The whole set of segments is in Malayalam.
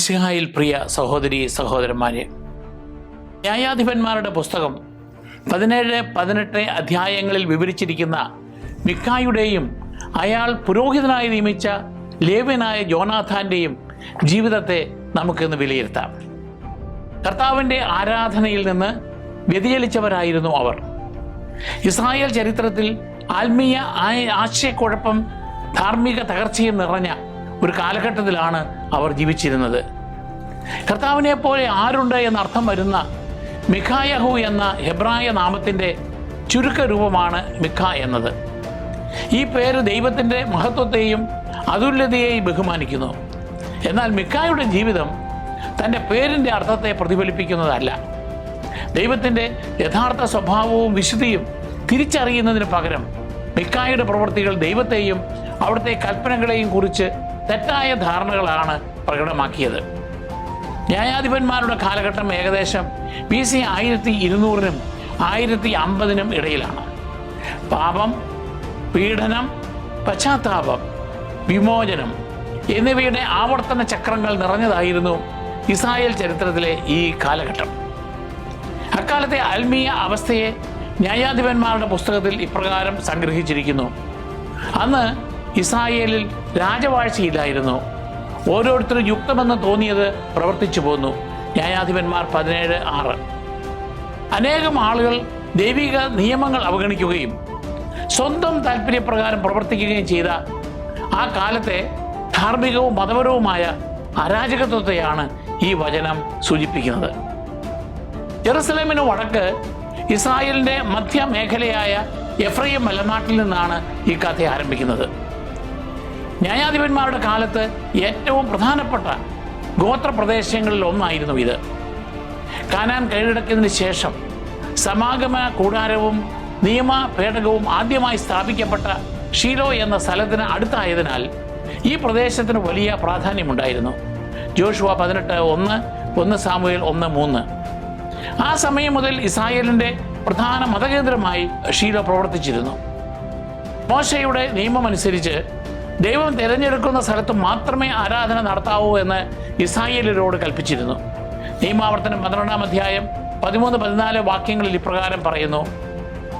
മിശിഹായിൽ പ്രിയ സഹോദരി സഹോദരന്മാരെ, ന്യായാധിപന്മാരുടെ പുസ്തകം 17-18 അധ്യായങ്ങളിൽ വിവരിച്ചിരിക്കുന്ന മിക്കായുടെയും അയാൾ പുരോഹിതനായി നിയമിച്ച ലേവ്യനായ യോനാഥാന്റെയും ജീവിതത്തെ നമുക്കിന്ന് വിലയിരുത്താം. കർത്താവിൻ്റെ ആരാധനയിൽ നിന്ന് വ്യതിചലിച്ചവരായിരുന്നു അവർ. ഇസ്രായേൽ ചരിത്രത്തിൽ ആത്മീയ ആശയക്കുഴപ്പം ധാർമ്മിക തകർച്ചയും നിറഞ്ഞ ഒരു കാലഘട്ടത്തിലാണ് അവർ ജീവിച്ചിരുന്നത്. കർത്താവിനെ പോലെ ആരുണ്ട് എന്നർത്ഥം വരുന്ന മിഖായഹു എന്ന ഹെബ്രായ നാമത്തിൻ്റെ ചുരുക്കരൂപമാണ് മിഖ എന്നത്. ഈ പേര് ദൈവത്തിൻ്റെ മഹത്വത്തെയും അതുല്യതയെയും ബഹുമാനിക്കുന്നു. എന്നാൽ മിഖായുടെ ജീവിതം തൻ്റെ പേരിൻ്റെ അർത്ഥത്തെ പ്രതിഫലിപ്പിക്കുന്നതല്ല. ദൈവത്തിൻ്റെ യഥാർത്ഥ സ്വഭാവവും വിശുദ്ധിയും തിരിച്ചറിയുന്നതിന് പകരം മിഖായുടെ പ്രവൃത്തികൾ ദൈവത്തെയും അവിടുത്തെ കൽപ്പനകളെയും കുറിച്ച് തെറ്റായ ധാരണകളാണ് പ്രകടമാക്കിയത്. ന്യായാധിപന്മാരുടെ കാലഘട്ടം ഏകദേശം BC 1200-നും 1050-നും ഇടയിലാണ്. പാപം, പീഡനം, പശ്ചാത്താപം, വിമോചനം എന്നിവയുടെ ആവർത്തന ചക്രങ്ങൾ നിറഞ്ഞതായിരുന്നു ഇസ്രായേൽ ചരിത്രത്തിലെ ഈ കാലഘട്ടം. അക്കാലത്തെ ആത്മീയ അവസ്ഥയെ ന്യായാധിപന്മാരുടെ പുസ്തകത്തിൽ ഇപ്രകാരം സംഗ്രഹിച്ചിരിക്കുന്നു. അന്ന് ഇസ്രായേലിൽ രാജവാഴ്ചയില്ലായിരുന്നു. ഓരോരുത്തരും യുക്തമെന്ന് തോന്നിയത് പ്രവർത്തിച്ചു പോന്നു. ന്യായാധിപന്മാർ 17:6. അനേകം ആളുകൾ ദൈവിക നിയമങ്ങൾ അവഗണിക്കുകയും സ്വന്തം താല്പര്യപ്രകാരം പ്രവർത്തിക്കുകയും ചെയ്ത ആ കാലത്തെ ധാർമ്മികവും മതപരവുമായ അരാജകത്വത്തെയാണ് ഈ വചനം സൂചിപ്പിക്കുന്നത്. ജെറുസലേമിന് വടക്ക് ഇസ്രായേലിൻ്റെ മധ്യമേഖലയായ എഫ്രൈം മലനാട്ടിൽ നിന്നാണ് ഈ കഥ ആരംഭിക്കുന്നത്. ന്യായാധിപന്മാരുടെ കാലത്ത് ഏറ്റവും പ്രധാനപ്പെട്ട ഗോത്രപ്രദേശങ്ങളിൽ ഒന്നായിരുന്നു ഇത്. കാനാൻ കീഴടക്കിയതിന് ശേഷം സമാഗമ കൂടാരവും നിയമ പേടകവും ആദ്യമായി സ്ഥാപിക്കപ്പെട്ട ഷീലോ എന്ന സ്ഥലത്തിന് അടുത്തായതിനാൽ ഈ പ്രദേശത്തിന് വലിയ പ്രാധാന്യമുണ്ടായിരുന്നു. Joshua 18:1, 1 Samuel 1:3. ആ സമയം മുതൽ ഇസ്രായേലിൻ്റെ പ്രധാന മതകേന്ദ്രമായി ഷീലോ പ്രവർത്തിച്ചിരുന്നു. മോശയുടെ നിയമമനുസരിച്ച് ദൈവം തിരഞ്ഞെടുക്കുന്ന സ്ഥലത്ത് മാത്രമേ ആരാധന നടത്താവൂ എന്ന് ഇസ്രായേലിനോട് കൽപ്പിച്ചിരുന്നു. നിയമാവർത്തനം 12-ാം അധ്യായം 13-14 വാക്യങ്ങളിൽ ഇപ്രകാരം പറയുന്നു: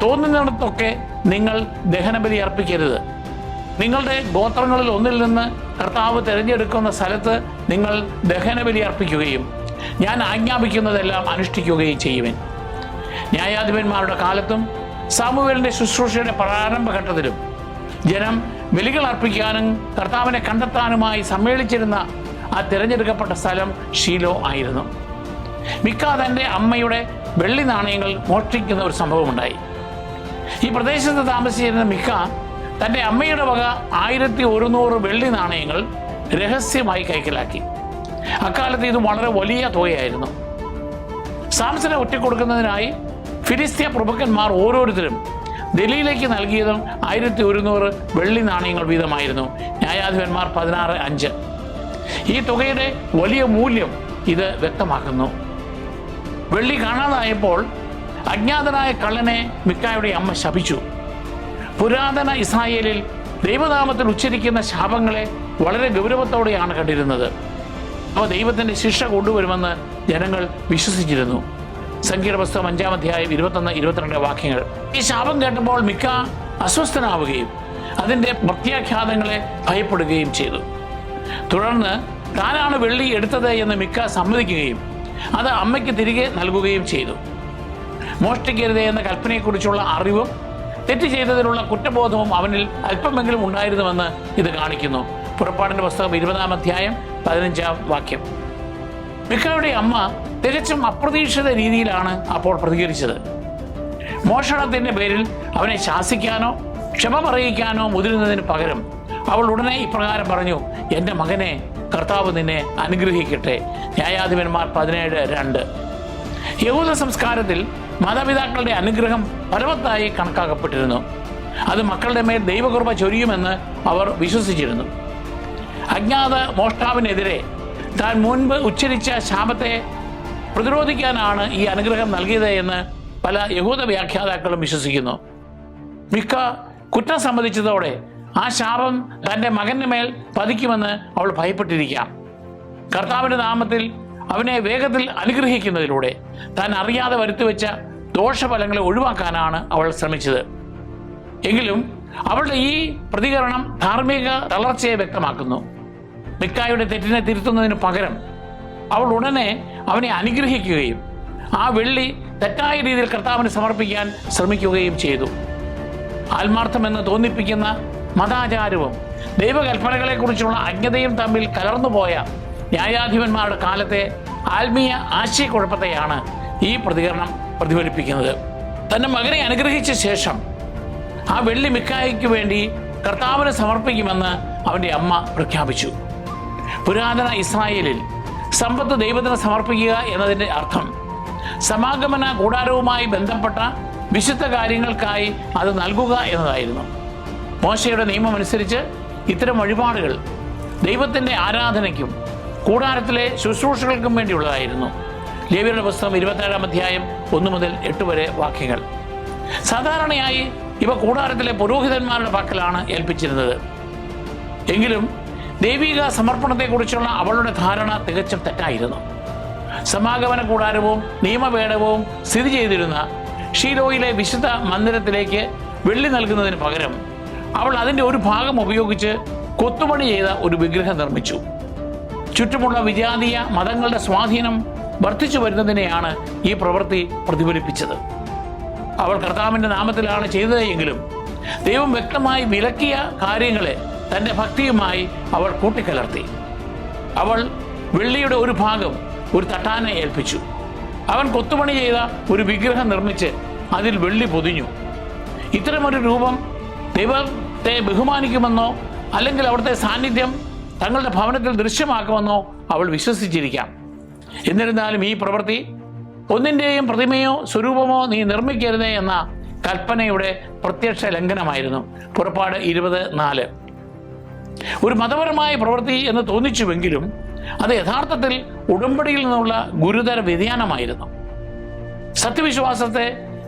തോന്നുന്നിടത്തൊക്കെ നിങ്ങൾ ദഹനബലി അർപ്പിക്കരുത്. നിങ്ങളുടെ ഗോത്രങ്ങളിൽ ഒന്നിൽ നിന്ന് കർത്താവ് തിരഞ്ഞെടുക്കുന്ന സ്ഥലത്ത് നിങ്ങൾ ദഹനബലി അർപ്പിക്കുകയും ഞാൻ ആജ്ഞാപിക്കുന്നതെല്ലാം അനുഷ്ഠിക്കുകയും ചെയ്യുവിൻ. ന്യായാധിപന്മാരുടെ കാലത്തും സാമുവേലിൻ്റെ ശുശ്രൂഷയുടെ പ്രാരംഭഘട്ടത്തിലും ജനം ബലികൾ അർപ്പിക്കാനും കർത്താവിനെ കണ്ടെത്താനുമായി സമ്മേളിച്ചിരുന്ന ആ തിരഞ്ഞെടുക്കപ്പെട്ട സ്ഥലം ഷീലോ ആയിരുന്നു. മിക്ക തൻ്റെ അമ്മയുടെ വെള്ളി നാണയങ്ങൾ മോഷ്ടിക്കുന്ന ഒരു സംഭവമുണ്ടായി. ഈ പ്രദേശത്ത് താമസിച്ചിരുന്ന മിക്ക തൻ്റെ അമ്മയുടെ വക 1100 വെള്ളി നാണയങ്ങൾ രഹസ്യമായി കൈക്കലാക്കി. അക്കാലത്ത് ഇത് വളരെ വലിയ തുകയായിരുന്നു. സാംസനെ ഒറ്റിക്കൊടുക്കുന്നതിനായി ഫിലിസ്ത്യ പ്രഭുക്കന്മാർ ഓരോരുത്തരും ഡൽഹിയിലേക്ക് നൽകിയതും 1100 വെള്ളി നാണയങ്ങൾ വീതമായിരുന്നു. ന്യായാധിപന്മാർ 16:5. ഈ തുകയുടെ വലിയ മൂല്യം ഇത് വ്യക്തമാക്കുന്നു. വെള്ളി കാണാതായപ്പോൾ അജ്ഞാതനായ കള്ളനെ മിക്കായുടെ അമ്മ ശപിച്ചു. പുരാതന ഇസ്രായേലിൽ ദൈവനാമത്തിൽ ഉച്ചരിക്കുന്ന ശാപങ്ങളെ വളരെ ഗൗരവത്തോടെയാണ് കണ്ടിരുന്നത്. അവ ദൈവത്തിൻ്റെ ശിക്ഷ കൊണ്ടുവരുമെന്ന് ജനങ്ങൾ വിശ്വസിച്ചിരുന്നു. സംഖ്യയുടെ പുസ്തകം 5-ാം അധ്യായം 21-22 വാക്യങ്ങൾ. ഈ ശാപം കേട്ടപ്പോൾ മിക്ക അസ്വസ്ഥനാവുകയും അതിൻ്റെ പ്രത്യാഘാതങ്ങളെ ഭയപ്പെടുകയും ചെയ്തു. തുടർന്ന് താനാണ് വെള്ളി എടുത്തത് എന്ന് മിക്ക സമ്മതിക്കുകയും അത് അമ്മയ്ക്ക് തിരികെ നൽകുകയും ചെയ്തു. മോഷ്ടിക്കരുത് എന്ന കൽപ്പനയെക്കുറിച്ചുള്ള അറിവും തെറ്റ് ചെയ്തതിനുള്ള കുറ്റബോധവും അവനിൽ അല്പമെങ്കിലും ഉണ്ടായിരുന്നുവെന്ന് ഇത് കാണിക്കുന്നു. പുറപ്പാടിൻ്റെ പുസ്തകം 20-ാം അധ്യായം 15-ാം വാക്യം. മിക്കയുടെ അമ്മ തികച്ചും അപ്രതീക്ഷിത രീതിയിലാണ് അപ്പോൾ പ്രതികരിച്ചത്. മോഷണത്തിൻ്റെ പേരിൽ അവനെ ശാസിക്കാനോ ക്ഷമ പറയിക്കാനോ മുതിരുന്നതിന് പകരം അവൾ ഉടനെ ഇപ്രകാരം പറഞ്ഞു: എൻ്റെ മകനെ, കർത്താവ് നിന്നെ അനുഗ്രഹിക്കട്ടെ. ന്യായാധിപന്മാർ 17:2. യഹൂദ സംസ്കാരത്തിൽ മാതാപിതാക്കളുടെ അനുഗ്രഹം ഫലവത്തായി കണക്കാക്കപ്പെട്ടിരുന്നു. അത് മക്കളുടെ മേൽ ദൈവകൃപ ചൊരിയുമെന്ന് അവർ വിശ്വസിച്ചിരുന്നു. അജ്ഞാത മോഷ്ടാവിനെതിരെ താൻ മുൻപ് ഉച്ചരിച്ച ശാപത്തെ പ്രതിരോധിക്കാനാണ് ഈ അനുഗ്രഹം നൽകിയത് എന്ന് പല യഹൂദ വ്യാഖ്യാതാക്കളും വിശ്വസിക്കുന്നു. മിക്ക കുറ്റം സമ്മതിച്ചതോടെ ആ ശാപം തൻ്റെ മകൻ്റെ മേൽ പതിക്കുമെന്ന് അവൾ ഭയപ്പെട്ടിരിക്കാം. കർത്താവിൻ്റെ നാമത്തിൽ അവനെ വേഗത്തിൽ അനുഗ്രഹിക്കുന്നതിലൂടെ താൻ അറിയാതെ വരുത്തിവെച്ച ദോഷഫലങ്ങളെ ഒഴിവാക്കാനാണ് അവൾ ശ്രമിച്ചത്. എങ്കിലും അവളുടെ ഈ പ്രതികരണം ധാർമ്മിക തളർച്ചയെ വ്യക്തമാക്കുന്നു. മിക്കായുടെ തെറ്റിനെ തിരുത്തുന്നതിന് പകരം അവൾ ഉടനെ അവനെ അനുഗ്രഹിക്കുകയും ആ വെള്ളി തെറ്റായ രീതിയിൽ കർത്താവിന് സമർപ്പിക്കാൻ ശ്രമിക്കുകയും ചെയ്തു. ആത്മാർത്ഥമെന്ന് തോന്നിപ്പിക്കുന്ന മതാചാരവും ദൈവകൽപ്പനകളെക്കുറിച്ചുള്ള അജ്ഞതയും തമ്മിൽ കലർന്നുപോയ ന്യായാധിപന്മാരുടെ കാലത്തെ ആത്മീയ ആശയക്കുഴപ്പത്തെയാണ് ഈ പ്രതികരണം പ്രതിഫലിപ്പിക്കുന്നത്. തൻ്റെ മകനെ അനുഗ്രഹിച്ച ശേഷം ആ വെള്ളി മിക്കായ്ക്ക് വേണ്ടി കർത്താവിന് സമർപ്പിക്കുമെന്ന് അവൻ്റെ അമ്മ പ്രഖ്യാപിച്ചു. പുരാതന ഇസ്രായേലിൽ സമ്പത്ത് ദൈവത്തിന് സമർപ്പിക്കുക എന്നതിൻ്റെ അർത്ഥം സമാഗമന കൂടാരവുമായി ബന്ധപ്പെട്ട വിശുദ്ധ കാര്യങ്ങൾക്കായി അത് നൽകുക എന്നതായിരുന്നു. മോശയുടെ നിയമമനുസരിച്ച് ഇത്തരം വഴിപാടുകൾ ദൈവത്തിൻ്റെ ആരാധനയ്ക്കും കൂടാരത്തിലെ ശുശ്രൂഷകൾക്കും വേണ്ടിയുള്ളതായിരുന്നു. ലേവ്യരുടെ പുസ്തകം 27-ാം അധ്യായം 1 മുതൽ 8 വരെ വാക്യങ്ങൾ. സാധാരണയായി ഇവ കൂടാരത്തിലെ പുരോഹിതന്മാരുടെ പക്കലാണ് ഏൽപ്പിച്ചിരുന്നത്. എങ്കിലും ദൈവിക സമർപ്പണത്തെക്കുറിച്ചുള്ള അവളുടെ ധാരണ തികച്ചും തെറ്റായിരുന്നു. സമാഗമന കൂടാരവും നിയമവേടവും സ്ഥിതി ചെയ്തിരുന്ന ഷീലോയിലെ വിശുദ്ധ മന്ദിരത്തിലേക്ക് വെള്ളി നൽകുന്നതിന് പകരം അവൾ അതിൻ്റെ ഒരു ഭാഗം ഉപയോഗിച്ച് കൊത്തുപണി ചെയ്ത ഒരു വിഗ്രഹം നിർമ്മിച്ചു. ചുറ്റുമുള്ള വിജാതീയ മതങ്ങളുടെ സ്വാധീനം വർദ്ധിച്ചു വരുന്നതിനെയാണ് ഈ പ്രവൃത്തി പ്രതിഫലിപ്പിച്ചത്. അവൾ കർത്താവിൻ്റെ നാമത്തിലാണ് ചെയ്തതെങ്കിലും ദൈവം വ്യക്തമായി വിലക്കിയ കാര്യങ്ങളെ തൻ്റെ ഭക്തിയുമായി അവൾ കൂട്ടിക്കലർത്തി. അവൾ വെള്ളിയുടെ ഒരു ഭാഗം ഒരു തട്ടാനെ ഏൽപ്പിച്ചു. അവൻ കൊത്തുപണി ചെയ്ത ഒരു വിഗ്രഹം നിർമ്മിച്ച് അതിൽ വെള്ളി പൊതിഞ്ഞു. ഇത്തരമൊരു രൂപം ദൈവത്തെ ബഹുമാനിക്കുമെന്നോ അല്ലെങ്കിൽ അവിടുത്തെ സാന്നിധ്യം തങ്ങളുടെ ഭവനത്തിൽ ദൃശ്യമാക്കുമെന്നോ അവൾ വിശ്വസിച്ചിരിക്കാം. എന്നിരുന്നാലും ഈ പ്രവൃത്തി ഒന്നിൻ്റെയും പ്രതിമയോ സ്വരൂപമോ നീ നിർമ്മിക്കരുതേ എന്ന കൽപ്പനയുടെ പ്രത്യക്ഷ ലംഘനമായിരുന്നു. പുറപ്പാട് 20:4. ഒരു മതപരമായ പ്രവൃത്തി എന്ന് തോന്നിച്ചുവെങ്കിലും അത് യഥാർത്ഥത്തിൽ ഉടമ്പടിയിൽ നിന്നുള്ള ഗുരുതര വ്യതിയാനമായിരുന്നു. സത്യവിശ്വാസത്തെ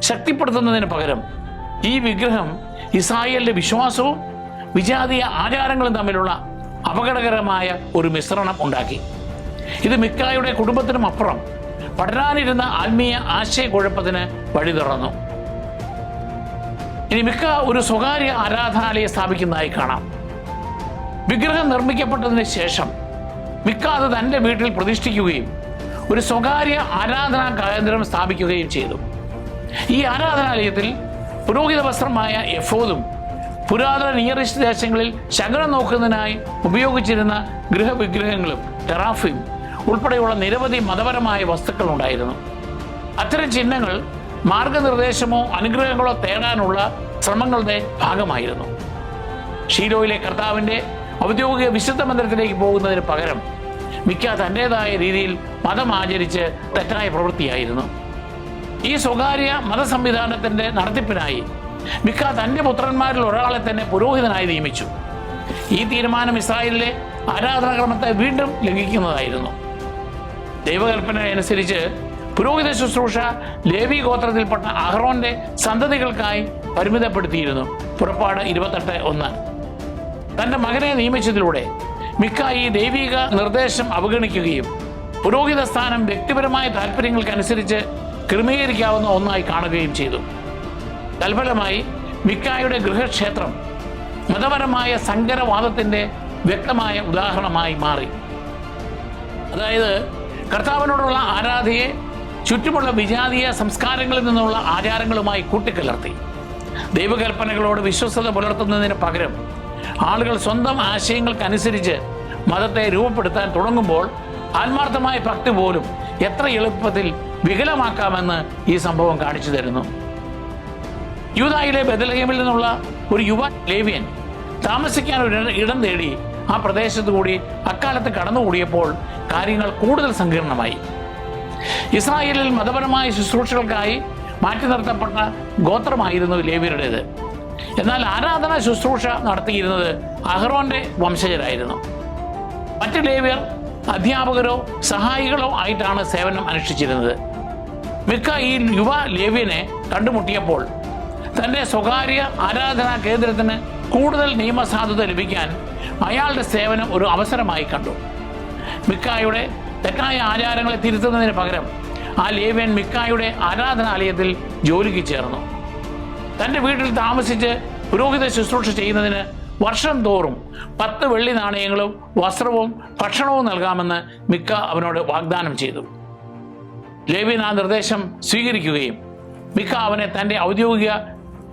ശക്തിപ്പെടുത്തുന്നതിന് പകരം ഈ വിഗ്രഹം ഇസ്രായേലിന്റെ വിശ്വാസവും വിജാതീയ ആചാരങ്ങളും തമ്മിലുള്ള അപകടകരമായ ഒരു മിശ്രണം ഉണ്ടാക്കി. ഇത് മിക്കായുടെ കുടുംബത്തിനും അപ്പുറം പടരാനിരുന്ന ആത്മീയ ആശയക്കുഴപ്പത്തിന് വഴി തുറന്നു. ഇനി മിക്ക ഒരു സ്വകാര്യ ആരാധനാലയം സ്ഥാപിക്കുന്നതായി കാണാം. വിഗ്രഹം നിർമ്മിക്കപ്പെട്ടതിന് ശേഷം മിക്ക അത് തൻ്റെ വീട്ടിൽ പ്രതിഷ്ഠിക്കുകയും ഒരു സ്വകാര്യ ആരാധനാ കേന്ദ്രം സ്ഥാപിക്കുകയും ചെയ്തു. ഈ ആരാധനാലയത്തിൽ പുരോഹിത വസ്ത്രമായ എഫോദും പുരാതന നിയർ ഈസ്റ്റ് ദേശങ്ങളിൽ ശകലം നോക്കുന്നതിനായി ഉപയോഗിച്ചിരുന്ന ഗൃഹവിഗ്രഹങ്ങളും ടെറാഫിം ഉൾപ്പെടെയുള്ള നിരവധി മതപരമായ വസ്തുക്കൾ ഉണ്ടായിരുന്നു. അത്തരം ചിഹ്നങ്ങൾ മാർഗനിർദ്ദേശമോ അനുഗ്രഹങ്ങളോ തേടാനുള്ള ശ്രമങ്ങളുടെ ഭാഗമായിരുന്നു. ഷീലോയിലെ കർത്താവിൻ്റെ ഔദ്യോഗിക വിശുദ്ധ മന്ദിരത്തിലേക്ക് പോകുന്നതിന് പകരം മിക്ക തൻ്റെതായ രീതിയിൽ മതം ആചരിച്ച് തെറ്റായ പ്രവൃത്തിയായിരുന്നു. ഈ സ്വകാര്യ മതസംവിധാനത്തിൻ്റെ നടത്തിപ്പിനായി മിക്ക തൻ്റെ പുത്രന്മാരിൽ ഒരാളെ തന്നെ പുരോഹിതനായി നിയമിച്ചു. ഈ തീരുമാനം ഇസ്രായേലിലെ ആരാധനാക്രമത്തെ വീണ്ടും ലംഘിക്കുന്നതായിരുന്നു. ദൈവകൽപ്പന അനുസരിച്ച് പുരോഹിത ശുശ്രൂഷ ലേവി ഗോത്രത്തിൽപ്പെട്ട അഹ്റോന്റെ സന്തതികൾക്കായി പരിമിതപ്പെടുത്തിയിരുന്നു. പുറപ്പാട് 28:1. തൻ്റെ മകനെ നിയമിച്ചതിലൂടെ മിക്ക ഈ ദൈവിക നിർദ്ദേശം അവഗണിക്കുകയും പുരോഹിത സ്ഥാനം വ്യക്തിപരമായ താല്പര്യങ്ങൾക്കനുസരിച്ച് ക്രമീകരിക്കാവുന്ന ഒന്നായി കാണുകയും ചെയ്തു. തൽഫലമായി മിക്കായുടെ ഗൃഹക്ഷേത്രം മതപരമായ സങ്കരവാദത്തിൻ്റെ വ്യക്തമായ ഉദാഹരണമായി മാറി. അതായത് കർത്താവിനോടുള്ള ആരാധനയെ ചുറ്റുമുള്ള വിജാതീയ സംസ്കാരങ്ങളിൽ നിന്നുള്ള ആചാരങ്ങളുമായി കൂട്ടിക്കലർത്തി. ദൈവകൽപ്പനകളോട് വിശ്വസ്തത പുലർത്തുന്നതിന് പകരം ആളുകൾ സ്വന്തം ആശയങ്ങൾക്കനുസരിച്ച് മതത്തെ രൂപപ്പെടുത്താൻ തുടങ്ങുമ്പോൾ ആത്മാർത്ഥമായ ഭക്തി പോലും എത്ര എളുപ്പത്തിൽ വികലമാക്കാമെന്ന് ഈ സംഭവം കാണിച്ചു തരുന്നു. യൂദായിലെ ബെത്ലഹേമിൽ നിന്നുള്ള ഒരു യുവ ലേവ്യൻ താമസിക്കാൻ ഒരു ഇടം തേടി ആ പ്രദേശത്തു കൂടി അക്കാലത്ത് കടന്നുകൂടിയപ്പോൾ കാര്യങ്ങൾ കൂടുതൽ സങ്കീർണമായി. ഇസ്രായേലിൽ മതപരമായ ശുശ്രൂഷകൾക്കായി മാറ്റി നിർത്തപ്പെട്ട ഗോത്രമായിരുന്നു ലേവ്യരുടേത്. എന്നാൽ ആരാധന ശുശ്രൂഷ നടത്തിയിരുന്നത് അഹ്റോന്റെ വംശജരായിരുന്നു. മറ്റ് ലേവ്യർ അധ്യാപകരോ സഹായികളോ ആയിട്ടാണ് സേവനം അനുഷ്ഠിച്ചിരുന്നത്. മിക്ക ഈ യുവ ലേവ്യനെ കണ്ടുമുട്ടിയപ്പോൾ തൻ്റെ സ്വകാര്യ ആരാധനാ കേന്ദ്രത്തിന് കൂടുതൽ നിയമസാധുത ലഭിക്കാൻ അയാളുടെ സേവനം ഒരു അവസരമായി കണ്ടു. മിക്കായുടെ തെറ്റായ ആചാരങ്ങളെ തിരുത്തുന്നതിന് പകരം ആ ലേവ്യൻ മിക്കായുടെ ആരാധനാലയത്തിൽ ജോലിക്ക് ചേർന്നു. തൻ്റെ വീട്ടിൽ താമസിച്ച് പുരോഹിത ശുശ്രൂഷ ചെയ്യുന്നതിന് വർഷം തോറും 10 വെള്ളി നാണയങ്ങളും വസ്ത്രവും ഭക്ഷണവും നൽകാമെന്ന് മിക്ക അവനോട് വാഗ്ദാനം ചെയ്തു. ലേവ്യൻ ആ നിർദ്ദേശം സ്വീകരിക്കുകയും മിക്ക അവനെ തൻ്റെ ഔദ്യോഗിക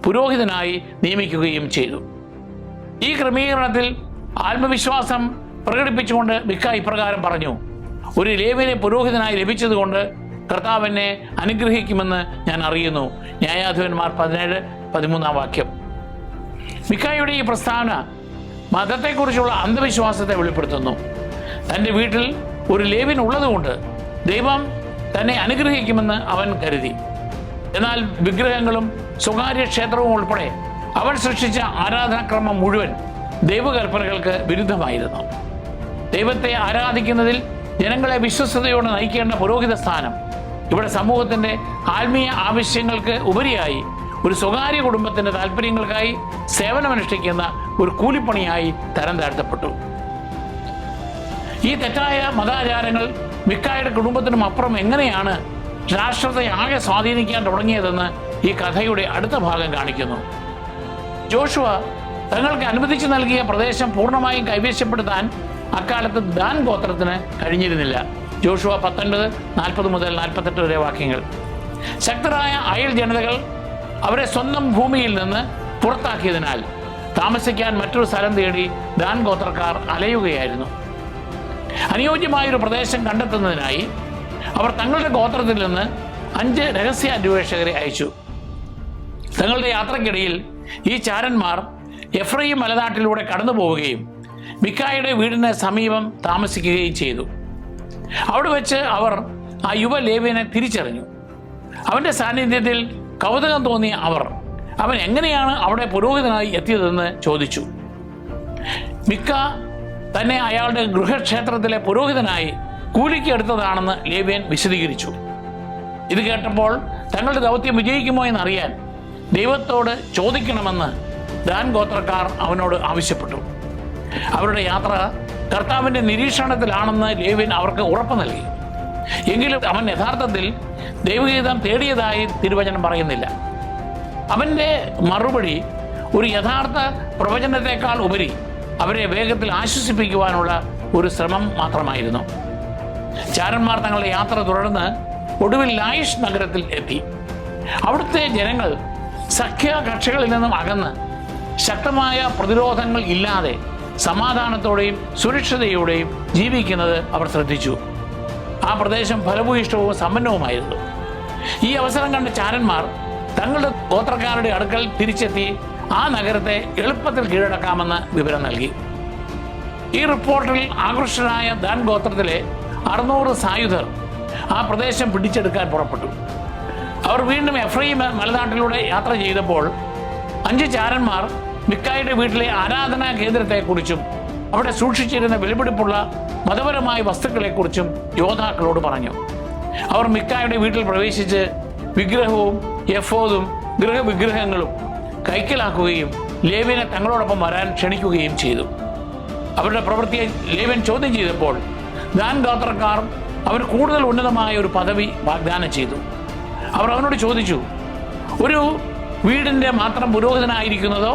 പുരോഹിതനായി നിയമിക്കുകയും ചെയ്തു. ഈ ക്രമീകരണത്തിൽ ആത്മവിശ്വാസം പ്രകടിപ്പിച്ചുകൊണ്ട് മിക്ക ഇപ്രകാരം പറഞ്ഞു: ഒരു ലേവ്യനെ പുരോഹിതനായി ലഭിച്ചതുകൊണ്ട് കർത്താവ് എന്നെ അനുഗ്രഹിക്കുമെന്ന് ഞാൻ അറിയുന്നു. ന്യായാധിപന്മാർ 17-13 വാക്യം. മിക്കായുടെ ഈ പ്രസ്താവന മതത്തെക്കുറിച്ചുള്ള അന്ധവിശ്വാസത്തെ വെളിപ്പെടുത്തുന്നു. തൻ്റെ വീട്ടിൽ ഒരു ലേവ്യൻ ഉള്ളതുകൊണ്ട് ദൈവം തന്നെ അനുഗ്രഹിക്കുമെന്ന് അവൻ കരുതി. എന്നാൽ വിഗ്രഹങ്ങളും സ്വകാര്യ ക്ഷേത്രവും ഉൾപ്പെടെ അവൻ സൃഷ്ടിച്ച ആരാധനാക്രമം മുഴുവൻ ദൈവകൽപ്പനകൾക്ക് വിരുദ്ധമായിരുന്നു. ദൈവത്തെ ആരാധിക്കുന്നതിൽ ജനങ്ങളെ വിശ്വസ്തയോടെ നയിക്കേണ്ട പുരോഹിത സ്ഥാനം ഇവിടെ സമൂഹത്തിൻ്റെ ആത്മീയ ആവശ്യങ്ങൾക്ക് ഉപരിയായി ഒരു സ്വകാര്യ കുടുംബത്തിൻ്റെ താല്പര്യങ്ങൾക്കായി സേവനമനുഷ്ഠിക്കുന്ന ഒരു കൂലിപ്പണിയായി തരം താഴ്ത്തപ്പെട്ടു. ഈ തെറ്റായ മതാചാരങ്ങൾ മിക്കായുടെ കുടുംബത്തിനും അപ്പുറം എങ്ങനെയാണ് രാഷ്ട്രത്തെ ആകെ സ്വാധീനിക്കാൻ തുടങ്ങിയതെന്ന് ഈ കഥയുടെ അടുത്ത ഭാഗം കാണിക്കുന്നു. ജോഷുവ തങ്ങൾക്ക് അനുവദിച്ചു നൽകിയ പ്രദേശം പൂർണ്ണമായും കൈവശപ്പെടുത്താൻ അക്കാലത്ത് ദാൻ ഗോത്രത്തിന് കഴിഞ്ഞിരുന്നില്ല. ജോഷുവ 19:40-48 വരെ വാക്യങ്ങൾ. ശക്തരായ അയൽ ജനതകൾ അവരെ സ്വന്തം ഭൂമിയിൽ നിന്ന് പുറത്താക്കിയതിനാൽ താമസിക്കാൻ മറ്റൊരു സ്ഥലം തേടി ദാൻ ഗോത്രക്കാർ അലയുകയായിരുന്നു. അനുയോജ്യമായൊരു പ്രദേശം കണ്ടെത്തുന്നതിനായി അവർ തങ്ങളുടെ ഗോത്രത്തിൽ നിന്ന് 5 രഹസ്യ അന്വേഷകരെ അയച്ചു. തങ്ങളുടെ യാത്രക്കിടയിൽ ഈ ചാരന്മാർ എഫ്രയീം മലനാട്ടിലൂടെ കടന്നു പോവുകയും മിക്കായുടെ വീടിന് സമീപം താമസിക്കുകയും ചെയ്തു. അവിടെ വെച്ച് അവർ ആ യുവ ലേവ്യനെ തിരിച്ചറിഞ്ഞു. അവൻ്റെ സാന്നിധ്യത്തിൽ കൗതുകം തോന്നിയ അവൻ എങ്ങനെയാണ് അവിടെ പുരോഹിതനായി എത്തിയതെന്ന് ചോദിച്ചു. മിക്ക തന്നെ അയാളുടെ ഗൃഹക്ഷേത്രത്തിലെ പുരോഹിതനായി കൂലിക്ക് എടുത്തതാണെന്ന് ലേവ്യൻ വിശദീകരിച്ചു. ഇത് കേട്ടപ്പോൾ തങ്ങളുടെ ദൗത്യം വിജയിക്കുമോ എന്നറിയാൻ ദൈവത്തോട് ചോദിക്കണമെന്ന് ദാൻ ഗോത്രക്കാർ അവനോട് ആവശ്യപ്പെട്ടു. അവരുടെ യാത്ര കർത്താവിൻ്റെ നിരീക്ഷണത്തിലാണെന്ന് ലേവ്യൻ അവർക്ക് ഉറപ്പ് നൽകി. എങ്കിലും അവൻ യഥാർത്ഥത്തിൽ ദൈവഗീതം തേടിയതായി തിരുവചനം പറയുന്നില്ല. അവൻ്റെ മറുപടി ഒരു യഥാർത്ഥ പ്രവചനത്തെക്കാൾ ഉപരി അവരെ വേഗത്തിൽ ആശ്വസിപ്പിക്കുവാനുള്ള ഒരു ശ്രമം മാത്രമായിരുന്നു. ചാരന്മാർ തങ്ങളുടെ യാത്ര തുടർന്ന് ഒടുവിൽ ലായിഷ് നഗരത്തിൽ എത്തി. അവിടുത്തെ ജനങ്ങൾ സഖ്യകക്ഷികളിൽ നിന്നും അകന്ന് ശക്തമായ പ്രതിരോധങ്ങൾ ഇല്ലാതെ സമാധാനത്തോടെയും സുരക്ഷിതയോടെയും ജീവിക്കുന്നത് അവർ ശ്രദ്ധിച്ചു. ആ പ്രദേശം ഫലഭൂയിഷ്ടവും സമ്പന്നവുമായിരുന്നു. ഈ അവസരം കണ്ട ചാരന്മാർ തങ്ങളുടെ ഗോത്രക്കാരുടെ അടുക്കൽ തിരിച്ചെത്തി ആ നഗരത്തെ എളുപ്പത്തിൽ കീഴടക്കാമെന്ന് വിവരം നൽകി. ഈ റിപ്പോർട്ടിൽ ആകൃഷ്ടരായ ദാൻ ഗോത്രത്തിലെ 600 സായുധർ ആ പ്രദേശം പിടിച്ചെടുക്കാൻ പുറപ്പെട്ടു. അവർ വീണ്ടും എഫ്രയീം മലനാട്ടിലൂടെ യാത്ര ചെയ്തപ്പോൾ 5 ചാരന്മാർ മിക്കായുടെ വീട്ടിലെ ആരാധനാ കേന്ദ്രത്തെക്കുറിച്ചും അവിടെ സൂക്ഷിച്ചിരുന്ന വിലപിടിപ്പുള്ള മതപരമായ വസ്തുക്കളെക്കുറിച്ചും യോദ്ധാക്കളോട് പറഞ്ഞു. അവർ മിക്കായുടെ വീട്ടിൽ പ്രവേശിച്ച് വിഗ്രഹവും എഫോദും ഗൃഹവിഗ്രഹങ്ങളും കൈക്കലാക്കുകയും ലേവ്യനെ തങ്ങളോടൊപ്പം വരാൻ ക്ഷണിക്കുകയും ചെയ്തു. അവരുടെ പ്രവൃത്തിയെ ലേവ്യൻ ചോദ്യം ചെയ്തപ്പോൾ ദാൻ ഗോത്രക്കാർ അവന് കൂടുതൽ ഉന്നതമായ ഒരു പദവി വാഗ്ദാനം ചെയ്തു. അവർ അവനോട് ചോദിച്ചു, ഒരു വീടിൻ്റെ മാത്രം പുരോഹിതനായിരിക്കുന്നതോ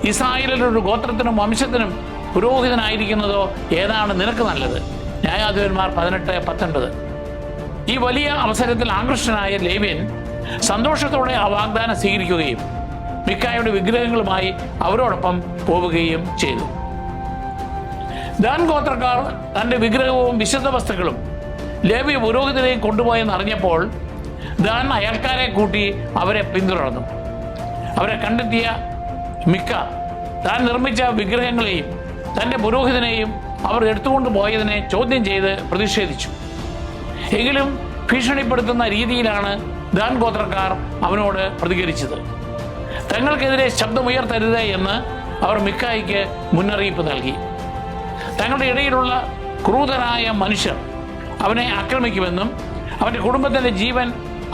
ഇസ്രായേലിലെ ഒരു ഗോത്രത്തിനും വംശത്തിനും പുരോഹിതനായിരിക്കുന്നതോ ഏതാണ് നിനക്ക് നല്ലത്? ന്യായാധിപന്മാർ 18-19. ഈ വലിയ അവസരത്തിൽ ആകൃഷ്ടനായ ലേവ്യൻ സന്തോഷത്തോടെ ആ വാഗ്ദാനം സ്വീകരിക്കുകയും മിക്കായുടെ വിഗ്രഹങ്ങളുമായി അവരോടൊപ്പം പോവുകയും ചെയ്തു. ദാൻ ഗോത്രക്കാർ തൻ്റെ വിഗ്രഹവും വിശുദ്ധ വസ്തുക്കളും ലേവ്യ പുരോഹിതരെയും കൊണ്ടുപോയെന്ന് അറിഞ്ഞപ്പോൾ ദാൻ അയൽക്കാരെ കൂട്ടി അവരെ പിന്തുടർന്നു. അവരെ കണ്ടെത്തിയ മിക്ക താൻ നിർമ്മിച്ച വിഗ്രഹങ്ങളെയും തൻ്റെ പുരോഹിതനെയും അവർ എടുത്തുകൊണ്ട് പോയതിനെ ചോദ്യം ചെയ്ത് പ്രതിഷേധിച്ചു. എങ്കിലും ഭീഷണിപ്പെടുത്തുന്ന രീതിയിലാണ് ദാൻ ഗോത്രക്കാർ അവനോട് പ്രതികരിച്ചത്. തങ്ങൾക്കെതിരെ ശബ്ദമുയർത്തരുത് എന്ന് അവർ മിക്കായ്ക്ക് മുന്നറിയിപ്പ് നൽകി. തങ്ങളുടെ ഇടയിലുള്ള ക്രൂരരായ മനുഷ്യർ അവനെ ആക്രമിക്കുമെന്നും അവൻ്റെ കുടുംബത്തിൻ്റെ ജീവൻ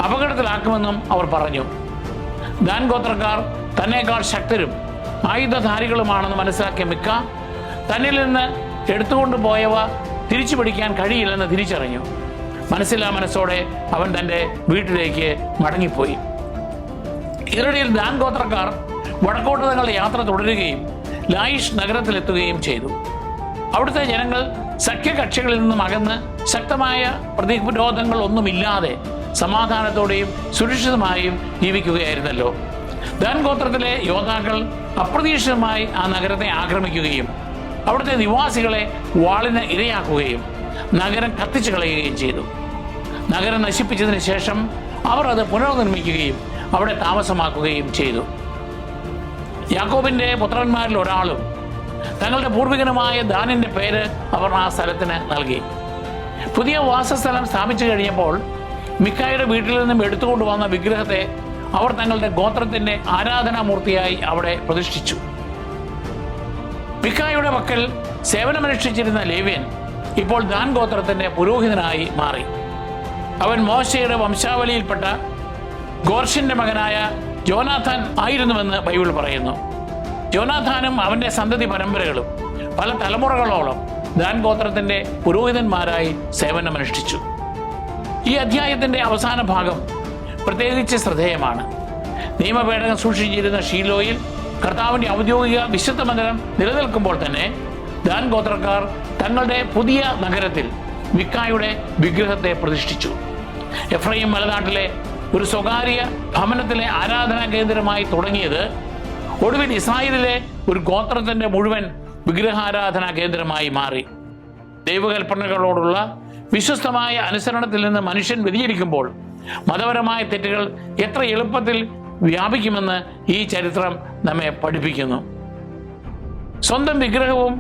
അപകടത്തിലാക്കുമെന്നും അവർ പറഞ്ഞു. ദാൻ ഗോത്രക്കാർ തന്നേക്കാൾ ശക്തരും ആയുധധാരികളുമാണെന്ന് മനസ്സിലാക്കിയ മിക്ക തന്നിൽ നിന്ന് എടുത്തുകൊണ്ട് പോയവ തിരിച്ചു പിടിക്കാൻ കഴിയില്ലെന്ന് തിരിച്ചറിഞ്ഞു. മനസ്സില്ലാ മനസ്സോടെ അവൻ തൻ്റെ വീട്ടിലേക്ക് മടങ്ങിപ്പോയി. ഇതിനിടയിൽ ദാൻ ഗോത്രക്കാർ വടക്കോട്ട് തങ്ങളുടെ യാത്ര തുടരുകയും ലായിഷ് നഗരത്തിലെത്തുകയും ചെയ്തു. അവിടുത്തെ ജനങ്ങൾ സഖ്യകക്ഷികളിൽ നിന്നും അകന്ന് ശക്തമായ പ്രതിരോധങ്ങൾ ഒന്നുമില്ലാതെ സമാധാനത്തോടെയും സുരക്ഷിതമായും ജീവിക്കുകയായിരുന്നല്ലോ. ദാൻ ഗോത്രത്തിലെ യോദ്ധാക്കൾ അപ്രതീക്ഷിതമായി ആ നഗരത്തെ ആക്രമിക്കുകയും അവിടുത്തെ നിവാസികളെ വാളിന് ഇരയാക്കുകയും നഗരം കത്തിച്ചു കളയുകയും ചെയ്തു. നഗരം നശിപ്പിച്ചതിന് ശേഷം അവർ അത് പുനർനിർമ്മിക്കുകയും അവിടെ താമസമാക്കുകയും ചെയ്തു. യാക്കോബിന്റെ പുത്രന്മാരിൽ ഒരാളും തങ്ങളുടെ പൂർവികനുമായ ദാനിന്റെ പേര് അവർ ആ സ്ഥലത്തിന് നൽകി. പുതിയ വാസസ്ഥലം സ്ഥാപിച്ചു കഴിഞ്ഞപ്പോൾ മിക്കായുടെ വീട്ടിൽ നിന്നും എടുത്തുകൊണ്ടുവന്ന വിഗ്രഹത്തെ അവർ തങ്ങളുടെ ഗോത്രത്തിന്റെ ആരാധനാമൂർത്തിയായി അവിടെ പ്രതിഷ്ഠിച്ചു. മിക്കായുടെ പക്കൽ സേവനമനുഷ്ഠിച്ചിരുന്ന ലേവ്യൻ ഇപ്പോൾ ദാൻ ഗോത്രത്തിന്റെ പുരോഹിതനായി മാറി. അവൻ മോശയുടെ വംശാവലിയിൽപ്പെട്ട ഗോർഷിന്റെ മകനായ ജോനാഥാൻ ആയിരുന്നുവെന്ന് ബൈബിൾ പറയുന്നു. ജോനാഥാനും അവന്റെ സന്തതി പരമ്പരകളും പല തലമുറകളോളം ദാൻ ഗോത്രത്തിന്റെ പുരോഹിതന്മാരായി സേവനമനുഷ്ഠിച്ചു. ഈ അധ്യായത്തിന്റെ അവസാന ഭാഗം പ്രത്യേകിച്ച് ശ്രദ്ധേയമാണ്. നിയമപേടകം സൂക്ഷിച്ചിരുന്ന ഷീലോയിൽ കർത്താവിന്റെ ഔദ്യോഗിക വിശുദ്ധ മന്ദിരം നിലനിൽക്കുമ്പോൾ തന്നെ ദാൻ ഗോത്രക്കാർ തങ്ങളുടെ പുതിയ നഗരത്തിൽ മിക്കായുടെ വിഗ്രഹത്തെ പ്രതിഷ്ഠിച്ചു. എഫ്രൈം മലനാട്ടിലെ ഒരു സ്വകാര്യ ഭവനത്തിലെ ആരാധനാ കേന്ദ്രമായി തുടങ്ങിയത് ഒടുവിൽ ഇസ്രായേലിലെ ഒരു ഗോത്രത്തിന്റെ മുഴുവൻ വിഗ്രഹാരാധനാ കേന്ദ്രമായി മാറി. ദൈവകൽപ്പനകളോടുള്ള വിശ്വസ്തമായ അനുസരണത്തിൽ നിന്ന് മനുഷ്യൻ വ്യതിചലിക്കുമ്പോൾ മതപരമായ തെറ്റുകൾ എത്ര എളുപ്പത്തിൽ വ്യാപിക്കുമെന്ന് ഈ ചരിത്രം നമ്മെ പഠിപ്പിക്കുന്നു. സ്വന്തം വിഗ്രഹവും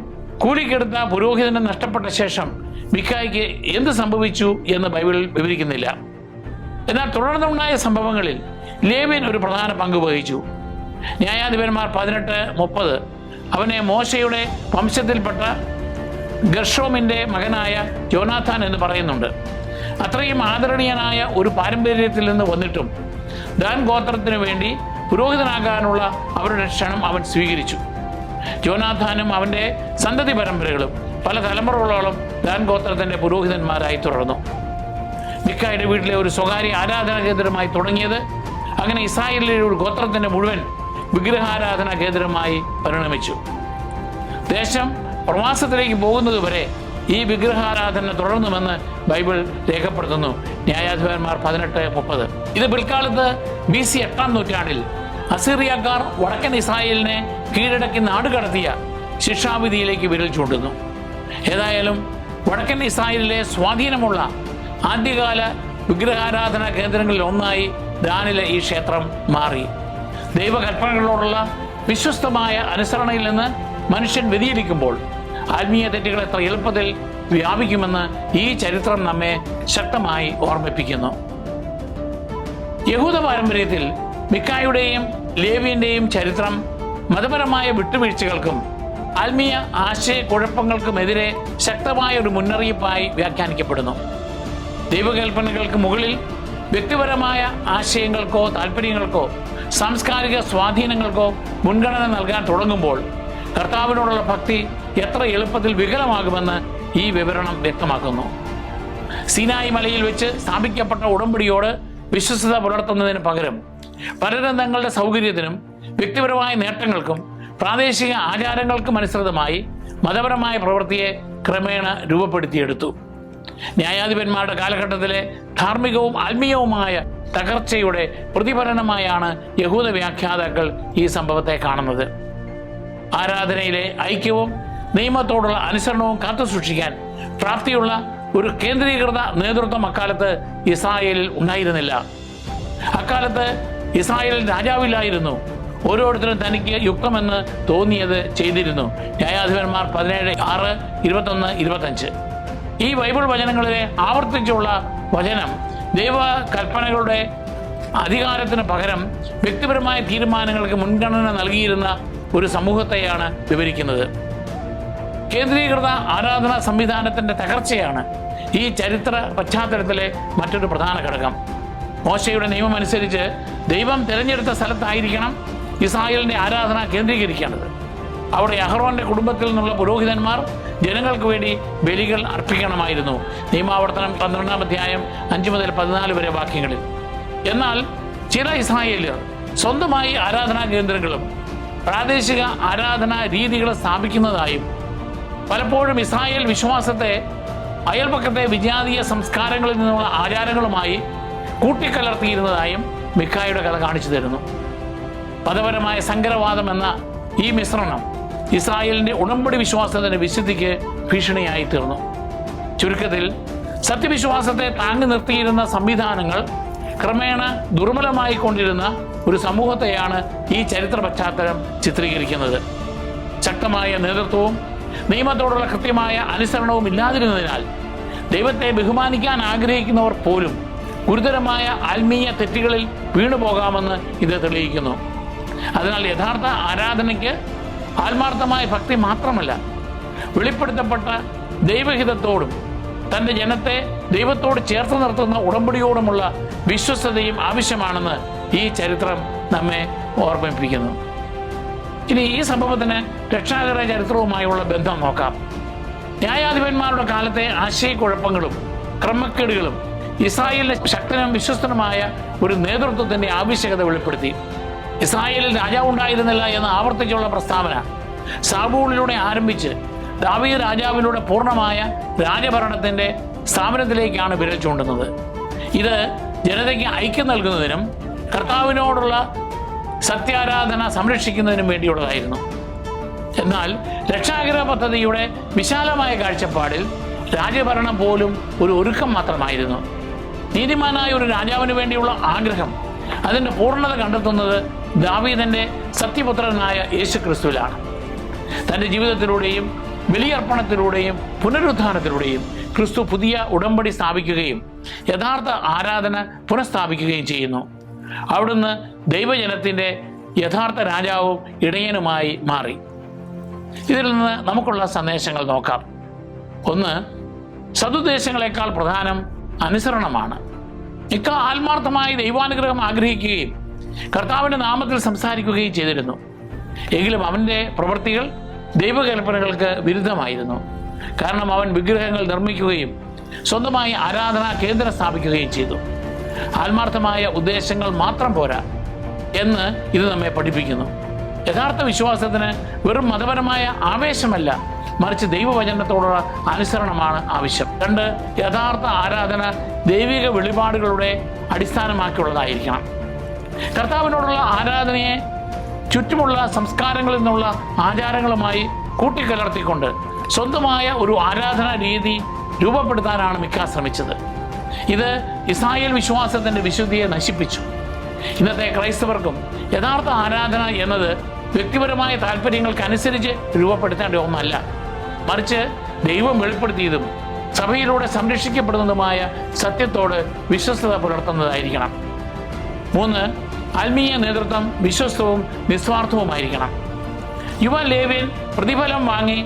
കൂലിക്കെടുത്ത പുരോഹിതനും നഷ്ടപ്പെട്ട ശേഷം മിക്കായ്ക്ക് എന്ത് സംഭവിച്ചു എന്ന് ബൈബിളിൽ വിവരിക്കുന്നില്ല. എന്നാൽ തുടർന്നുണ്ടായ സംഭവങ്ങളിൽ ലേവ്യൻ ഒരു പ്രധാന പങ്ക് വഹിച്ചു. ന്യായാധിപന്മാർ 18:30 അവനെ മോശയുടെ വംശത്തിൽപ്പെട്ട ഗർഷോമിന്റെ മകനായ ജോനാഥാൻ എന്ന് പറയുന്നുണ്ട്. അത്രയും ആദരണീയനായ ഒരു പാരമ്പര്യത്തിൽ നിന്ന് വന്നിട്ടും ദാൻ ഗോത്രത്തിനു വേണ്ടി പുരോഹിതനാകാനുള്ള അവരുടെ ക്ഷണം അവൻ സ്വീകരിച്ചു. ജോനാഥാനും അവന്റെ സന്തതി പരമ്പരകളും പല തലമുറകളോളം ദാൻ ഗോത്രത്തിന്റെ പുരോഹിതന്മാരായി തുടർന്നു. മിക്കായുടെ വീട്ടിലെ ഒരു സ്വകാര്യ ആരാധനാ കേന്ദ്രമായി തുടങ്ങിയത് അങ്ങനെ ഇസ്രായേലിലെ ഒരു ഗോത്രത്തിന്റെ മുഴുവൻ വിഗ്രഹാരാധനാ കേന്ദ്രമായി പരിണമിച്ചു. ദേശം പ്രവാസത്തിലേക്ക് പോകുന്നതുവരെ ഈ വിഗ്രഹാരാധന തുടർന്നുവെന്ന് ബൈബിൾ രേഖപ്പെടുത്തുന്നു. ന്യായാധിപന്മാർ 18:30. ഇത് പിൽക്കാലത്ത് BC 8-ാം നൂറ്റാണ്ടിൽ അസീറിയക്കാർ വടക്കൻ ഇസ്രായേലിനെ കീഴടക്കി നാടുകടത്തിയ ശിക്ഷാവിധിയിലേക്ക് വിരൽ ചൂണ്ടുന്നു. ഏതായാലും വടക്കൻ ഇസ്രായേലിലെ സ്വാധീനമുള്ള ആദ്യകാല വിഗ്രഹാരാധനാ കേന്ദ്രങ്ങളിൽ ഒന്നായി ദാനിലെ ഈ ക്ഷേത്രം മാറി. ദൈവകൽപ്പനകളോടുള്ള വിശ്വസ്തമായ അനുസരണയിൽ നിന്ന് മനുഷ്യൻ വ്യതിചലിക്കുമ്പോൾ ആത്മീയ തെറ്റുകൾ എത്ര എളുപ്പത്തിൽ വ്യാപിക്കുമെന്ന് ഈ ചരിത്രം നമ്മെ ശക്തമായി ഓർമ്മിപ്പിക്കുന്നു. യഹൂദ പാരമ്പര്യത്തിൽ മിക്കായുടെയും ലേവിയന്റെയും ചരിത്രം മതപരമായ വിട്ടുവീഴ്ചകൾക്കും ആത്മീയ ആശയക്കുഴപ്പങ്ങൾക്കുമെതിരെ ശക്തമായ ഒരു മുന്നറിയിപ്പായി വ്യാഖ്യാനിക്കപ്പെടുന്നു. ദൈവകൽപ്പനകൾക്ക് മുകളിൽ വ്യക്തിപരമായ ആശയങ്ങൾക്കോ താല്പര്യങ്ങൾക്കോ സാംസ്കാരിക സ്വാധീനങ്ങൾക്കോ മുൻഗണന നൽകാൻ തുടങ്ങുമ്പോൾ കർത്താവിനോടുള്ള ഭക്തി എത്ര എളുപ്പത്തിൽ വികലമാകുമെന്ന് ഈ വിവരണം വ്യക്തമാക്കുന്നു. സീനായി മലയിൽ വെച്ച് സ്ഥാപിക്കപ്പെട്ട ഉടമ്പടിയോട് വിശ്വസ്തത പുലർത്തുന്നതിന് പകരം പലരും തങ്ങളുടെ സൗകര്യത്തിനും വ്യക്തിപരമായ നേട്ടങ്ങൾക്കും പ്രാദേശിക ആചാരങ്ങൾക്കും അനുസൃതമായി മതപരമായ പ്രവൃത്തിയെ ക്രമേണ രൂപപ്പെടുത്തിയെടുത്തു. ന്യായാധിപന്മാരുടെ കാലഘട്ടത്തിലെ ധാർമ്മികവും ആത്മീയവുമായ തകർച്ചയുടെ പ്രതിഫലനമായാണ് യഹൂദ വ്യാഖ്യാതാക്കൾ ഈ സംഭവത്തെ കാണുന്നത്. ആരാധനയിലെ ഐക്യവും നിയമത്തോടുള്ള അനുസരണവും കാത്തുസൂക്ഷിക്കാൻ പ്രാപ്തിയുള്ള ഒരു കേന്ദ്രീകൃത നേതൃത്വം അക്കാലത്ത് ഇസ്രായേലിൽ ഉണ്ടായിരുന്നില്ല. അക്കാലത്ത് ഇസ്രായേലിൽ രാജാവില്ലായിരുന്നു. ഓരോരുത്തരും തനിക്ക് യുക്തമെന്ന് തോന്നിയത് ചെയ്തിരുന്നു. ന്യായാധിപന്മാർ 17:6, 21, 25. ഈ ബൈബിൾ വചനങ്ങളിലെ ആവർത്തിച്ചുള്ള വചനം ദൈവ കൽപ്പനകളുടെ അധികാരത്തിന് പകരം വ്യക്തിപരമായ തീരുമാനങ്ങൾക്ക് മുൻഗണന നൽകിയിരുന്ന ഒരു സമൂഹത്തെയാണ് വിവരിക്കുന്നത്. കേന്ദ്രീകൃത ആരാധനാ സംവിധാനത്തിന്റെ തകർച്ചയാണ് ഈ ചരിത്ര പശ്ചാത്തലത്തിലെ മറ്റൊരു പ്രധാന ഘടകം. മോശയുടെ നിയമം അനുസരിച്ച് ദൈവം തിരഞ്ഞെടുത്ത സ്ഥലത്തായിരിക്കണം ഇസ്രായേലിന്റെ ആരാധന കേന്ദ്രീകരിക്കേണ്ടത്. അവിടെ അഹറോന്റെ കുടുംബത്തിൽ നിന്നുള്ള പുരോഹിതന്മാർ ജനങ്ങൾക്ക് വേണ്ടി ബലികൾ അർപ്പിക്കണമായിരുന്നു. നിയമാവർത്തനം 12-ാം അധ്യായം 5 മുതൽ 14 വരെ വാക്യങ്ങളിൽ. എന്നാൽ ചില ഇസ്രായേലിയർ സ്വന്തമായി ആരാധനാ കേന്ദ്രങ്ങളും പ്രാദേശിക ആരാധനാ രീതികൾ സ്ഥാപിക്കുന്നതായും പലപ്പോഴും ഇസ്രായേൽ വിശ്വാസത്തെ അയൽപക്കത്തെ വിജാതീയ സംസ്കാരങ്ങളിൽ നിന്നുള്ള ആചാരങ്ങളുമായി കൂട്ടിക്കലർത്തിയിരുന്നതായും മിക്കായുടെ കഥ കാണിച്ചു തരുന്നു. മതപരമായ സങ്കരവാദം എന്ന ഈ മിശ്രണം ഇസ്രായേലിന്റെ ഉടമ്പടി വിശ്വാസത്തിന്റെ വിശുദ്ധിക്ക് ഭീഷണിയായി തീർന്നു. ചുരുക്കത്തിൽ സത്യവിശ്വാസത്തെ താങ്ങി നിർത്തിയിരുന്ന സംവിധാനങ്ങൾ ക്രമേണ ദുർബലമായി കൊണ്ടിരുന്ന ഒരു സമൂഹത്തെയാണ് ഈ ചരിത്ര പശ്ചാത്തലം ചിത്രീകരിക്കുന്നത്. ശക്തമായ നേതൃത്വവും നിയമത്തോടുള്ള കൃത്യമായ അനുസരണവും ഇല്ലാതിരുന്നതിനാൽ ദൈവത്തെ ബഹുമാനിക്കാൻ ആഗ്രഹിക്കുന്നവർ പോലും ഗുരുതരമായ ആത്മീയ തെറ്റുകളിൽ വീണുപോകാമെന്ന് ഇത് തെളിയിക്കുന്നു. അതിനാൽ യഥാർത്ഥ ആരാധനയ്ക്ക് ആത്മാർത്ഥമായ ഭക്തി മാത്രമല്ല, വെളിപ്പെടുത്തപ്പെട്ട ദൈവഹിതത്തോടും തൻ്റെ ജനത്തെ ദൈവത്തോട് ചേർത്ത് നിർത്തുന്ന ഉടമ്പടിയോടുമുള്ള വിശ്വസ്തതയും ആവശ്യമാണെന്ന് ഈ ചരിത്രം നമ്മെ ഓർമ്മിപ്പിക്കുന്നു. ഇനി ഈ സംഭവത്തിന് രക്ഷാകര ചരിത്രവുമായുള്ള ബന്ധം നോക്കാം. ന്യായാധിപന്മാരുടെ കാലത്തെ ആശയക്കുഴപ്പങ്ങളും ക്രമക്കേടുകളും ഇസ്രായേലിലെ ശക്തനും വിശ്വസ്തനുമായ ഒരു നേതൃത്വത്തിന്റെ ആവശ്യകത വെളിപ്പെടുത്തി. ഇസ്രായേലിൽ രാജാവുണ്ടായിരുന്നില്ല എന്ന ആവർത്തിച്ചുള്ള പ്രസ്താവന സാബൂളിലൂടെ ആരംഭിച്ച് ദാവീദ് രാജാവിലൂടെ പൂർണ്ണമായ രാജഭരണത്തിന്റെ സ്ഥാപനത്തിലേക്കാണ് വിരൽ ചൂണ്ടുന്നത്. ഇത് ജനതയ്ക്ക് ഐക്യം നൽകുന്നതിനും കർത്താവിനോടുള്ള സത്യാരാധന സംരക്ഷിക്കുന്നതിനും വേണ്ടിയുള്ളതായിരുന്നു. എന്നാൽ രക്ഷാകര പദ്ധതിയുടെ വിശാലമായ കാഴ്ചപ്പാടിൽ രാജഭരണം പോലും ഒരു ഒരുക്കം മാത്രമായിരുന്നു. നീതിമാനായ ഒരു രാജാവിന് വേണ്ടിയുള്ള ആഗ്രഹം അതിൻ്റെ പൂർണ്ണത കണ്ടെത്തുന്നത് ദാവീദിന്റെ സത്യപുത്രനായ യേശു ക്രിസ്തുവിലാണ്. തൻ്റെ ജീവിതത്തിലൂടെയും ബലിയർപ്പണത്തിലൂടെയും പുനരുത്ഥാനത്തിലൂടെയും ക്രിസ്തു പുതിയ ഉടമ്പടി സ്ഥാപിക്കുകയും യഥാർത്ഥ ആരാധന പുനഃസ്ഥാപിക്കുകയും ചെയ്യുന്നു. അവിടുന്ന് ദൈവജനത്തിൻ്റെ യഥാർത്ഥ രാജാവും ഇടയനുമായി മാറി. ഇതിൽ നിന്ന് നമുക്കുള്ള സന്ദേശങ്ങൾ നോക്കാം. ഒന്ന്, സദുദ്ദേശങ്ങളെക്കാൾ പ്രധാനം അനുസരണമാണ്. മിക്ക ആത്മാർത്ഥമായി ദൈവാനുഗ്രഹം ആഗ്രഹിക്കുകയും കർത്താവിൻ്റെ നാമത്തിൽ സംസാരിക്കുകയും ചെയ്തിരുന്നു. എങ്കിലും അവൻ്റെ പ്രവൃത്തികൾ ദൈവകൽപ്പനകൾക്ക് വിരുദ്ധമായിരുന്നു. കാരണം അവൻ വിഗ്രഹങ്ങൾ നിർമ്മിക്കുകയും സ്വന്തമായി ആരാധനാ കേന്ദ്രം സ്ഥാപിക്കുകയും ചെയ്തു. ആത്മാർത്ഥമായ ഉദ്ദേശങ്ങൾ മാത്രം പോരാ എന്ന് ഇത് നമ്മെ പഠിപ്പിക്കുന്നു. യഥാർത്ഥ വിശ്വാസത്തിന് വെറും മതപരമായ ആവേശമല്ല, മറിച്ച് ദൈവവചനത്തോടുള്ള അനുസരണമാണ് ആവശ്യം. 2, യഥാർത്ഥ ആരാധന ദൈവിക വെളിപാടുകളുടെ അടിസ്ഥാനമാക്കിയുള്ളതായിരിക്കണം. കർത്താവിനോടുള്ള ആരാധനയെ ചുറ്റുമുള്ള സംസ്കാരങ്ങളിൽ നിന്നുള്ള ആചാരങ്ങളുമായി കൂട്ടിക്കലർത്തിക്കൊണ്ട് സ്വന്തമായ ഒരു ആരാധനാ രീതി രൂപപ്പെടുത്താനാണ് മിക്ക ശ്രമിച്ചത്. ഇത് ഇസ്രായേൽ വിശ്വാസത്തിന്റെ വിശുദ്ധിയെ നശിപ്പിച്ചു. ഇന്നത്തെ ക്രൈസ്തവർക്കും യഥാർത്ഥ ആരാധന എന്നത് വ്യക്തിപരമായ താല്പര്യങ്ങൾക്കനുസരിച്ച് രൂപപ്പെടുത്തേണ്ട ഒന്നല്ല, മറിച്ച് ദൈവം വെളിപ്പെടുത്തിയതും സഭയിലൂടെ സംരക്ഷിക്കപ്പെടുന്നതുമായ സത്യത്തോട് വിശ്വസ്തത പുലർത്തുന്നതായിരിക്കണം. 3, ആത്മീയ നേതൃത്വം വിശ്വസ്തവും നിസ്വാർത്ഥവുമായിരിക്കണം. യുവ ലേവ്യൻ പ്രതിഫലം വാങ്ങി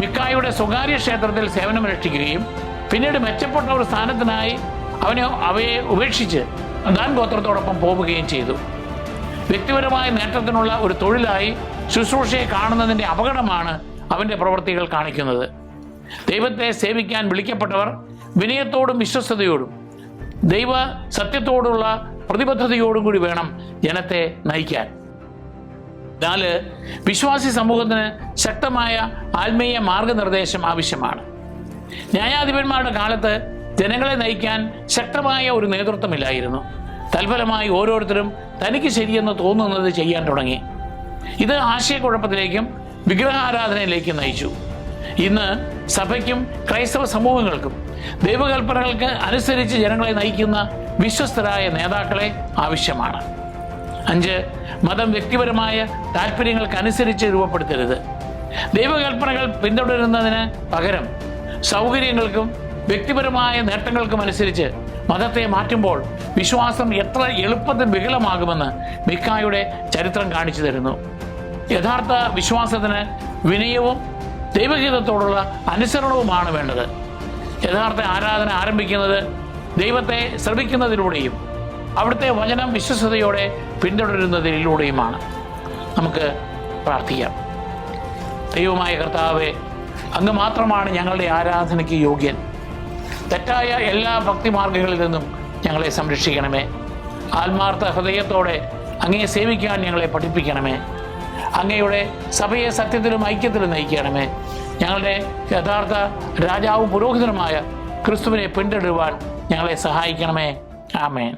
മിക്കായുടെ സ്വകാര്യ ക്ഷേത്രത്തിൽ സേവനമനുഷ്ഠിക്കുകയും പിന്നീട് മെച്ചപ്പെട്ട ഒരു സ്ഥാനത്തിനായി അവയെ ഉപേക്ഷിച്ച് ദാൻ ഗോത്രത്തോടൊപ്പം പോവുകയും ചെയ്തു. വ്യക്തിപരമായ നേട്ടത്തിനുള്ള ഒരു തൊഴിലായി ശുശ്രൂഷയെ കാണുന്നതിൻ്റെ അപകടമാണ് അവൻ്റെ പ്രവൃത്തികൾ കാണിക്കുന്നത്. ദൈവത്തെ സേവിക്കാൻ വിളിക്കപ്പെട്ടവർ വിനയത്തോടും വിശ്വസ്തയോടും ദൈവ സത്യത്തോടുള്ള പ്രതിബദ്ധതയോടും കൂടി വേണം ജനത്തെ നയിക്കാൻ. 4, വിശ്വാസി സമൂഹത്തിന് ശക്തമായ ആത്മീയ മാർഗനിർദ്ദേശം ആവശ്യമാണ്. ന്യായാധിപന്മാരുടെ കാലത്ത് ജനങ്ങളെ നയിക്കാൻ ശക്തമായ ഒരു നേതൃത്വമില്ലായിരുന്നു. തൽഫലമായി ഓരോരുത്തരും തനിക്ക് ശരിയെന്ന് തോന്നുന്നത് ചെയ്യാൻ തുടങ്ങി. ഇത് ആശയക്കുഴപ്പത്തിലേക്കും വിഗ്രഹാരാധനയിലേക്കും നയിച്ചു. ഇന്ന് സഭയ്ക്കും ക്രൈസ്തവ സമൂഹങ്ങൾക്കും ദൈവകൽപ്പനകൾക്ക് അനുസരിച്ച് ജനങ്ങളെ നയിക്കുന്ന വിശ്വസ്തരായ നേതാക്കളെ ആവശ്യമാണ്. 5, മതം വ്യക്തിപരമായ താല്പര്യങ്ങൾക്കനുസരിച്ച് രൂപപ്പെടുത്തരുത്. ദൈവകൽപ്പനകൾ പിന്തുടരുന്നതിന് പകരം സൗകര്യങ്ങൾക്കും വ്യക്തിപരമായ നേട്ടങ്ങൾക്കും അനുസരിച്ച് മതത്തെ മാറ്റുമ്പോൾ വിശ്വാസം എത്ര എളുപ്പത്തിൽ വികലമാകുമെന്ന് മിക്കായുടെ ചരിത്രം കാണിച്ചു തരുന്നു. യഥാർത്ഥ വിശ്വാസത്തിന് വിനയവും ദൈവഹിതത്തോടുള്ള അനുസരണവുമാണ് വേണ്ടത്. യഥാർത്ഥ ആരാധന ആരംഭിക്കുന്നത് ദൈവത്തെ ശ്രമിക്കുന്നതിലൂടെയും അവിടുത്തെ വചനം വിശ്വസ്തയോടെ പിന്തുടരുന്നതിലൂടെയുമാണ്. നമുക്ക് പ്രാർത്ഥിക്കാം. ദൈവമായ കർത്താവേ, അങ്ങ് മാത്രമാണ് ഞങ്ങളുടെ ആരാധനയ്ക്ക് യോഗ്യൻ. തെറ്റായ എല്ലാ ഭക്തിമാർഗങ്ങളിൽ നിന്നും ഞങ്ങളെ സംരക്ഷിക്കണമേ. ആത്മാർത്ഥ ഹൃദയത്തോടെ അങ്ങയെ സേവിക്കാൻ ഞങ്ങളെ പഠിപ്പിക്കണമേ. അങ്ങയുടെ സഭയെ സത്യത്തിലും ഐക്യത്തിലും നയിക്കണമേ. ഞങ്ങളുടെ യഥാർത്ഥ രാജാവും പുരോഹിതനുമായ ക്രിസ്തുവിനെ പിന്തുടരുവാൻ ഞങ്ങളെ സഹായിക്കണമേ. ആമേൻ.